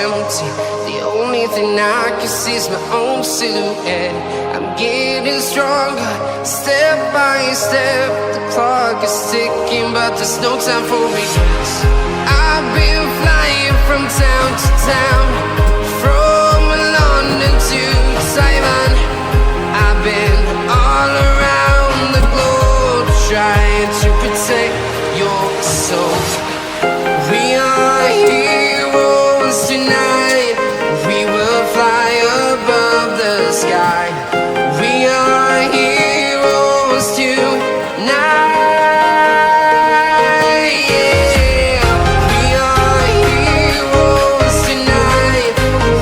empty. The only thing I can see is my own silhouette. I'm getting stronger, step by step. The clock is ticking, but there's no time for regrets. I've been flying from town to town, from London to Taiwan. I've been all around the globe, trying to protect your soul. We are heroes tonight. We will fly above the sky. We are heroes tonight. Yeah. We are heroes tonight.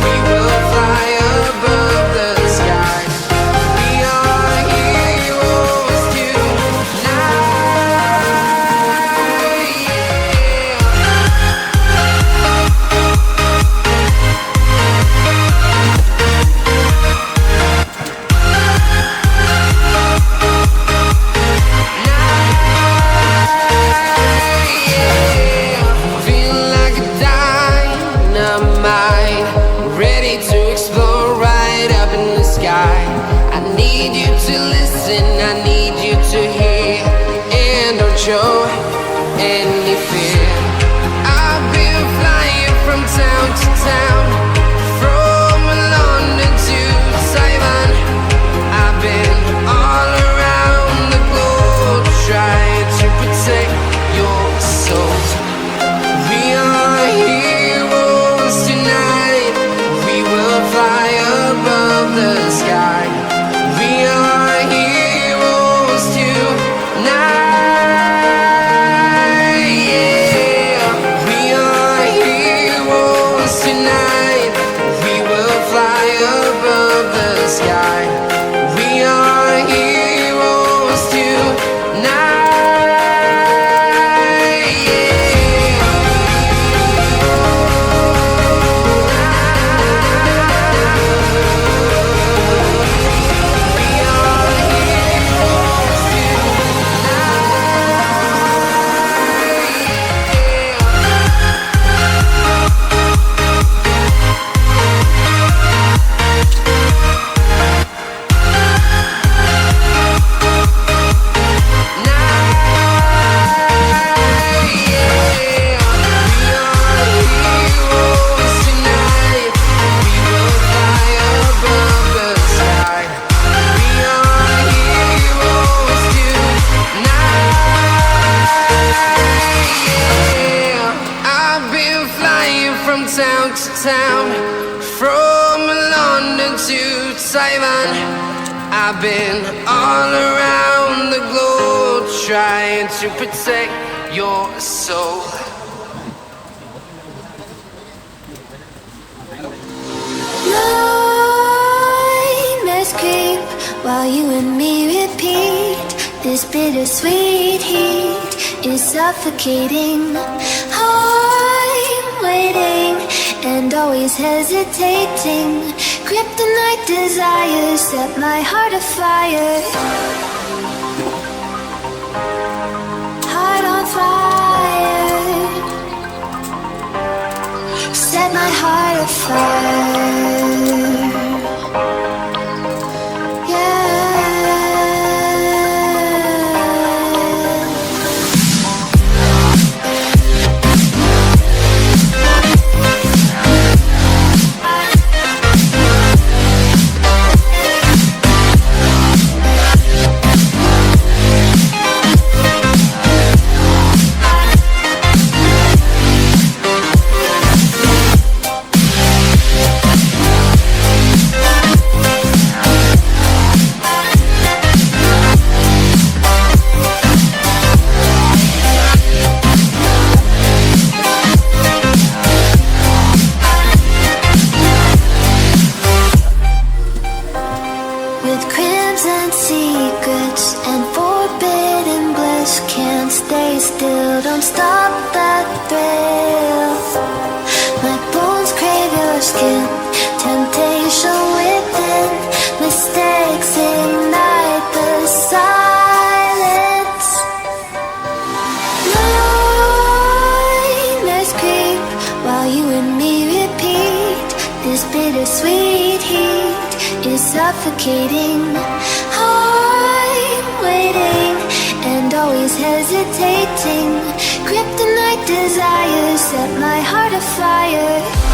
We will fly above the sky. We are heroes tonight. Feeling like a dynamite, ready to explode right up in the sky. I need you to listen, I need you to hear, and don't show any fear. I've been flying from town to town, from London to Taiwan. I've been all around the globe, trying to protect your soul. We are heroes tonight. We will fly above the sky. We are heroes tonight. Yeah. We are heroes tonight. We will fly above the sky. We are heroes tonight. Yeah. I've been flying from town to town, from London to Taiwan. I've been all around the globe, trying to protect your soul. Nightmares creep while you and me repeat. This bittersweet heat is suffocating. I'm waiting and always hesitating. Kryptonite desires set my heart afire. Heart on fire. Set my heart afire. while you and me repeat. suffocating. I'm waiting and always hesitating. Kryptonite desires set my heart afire.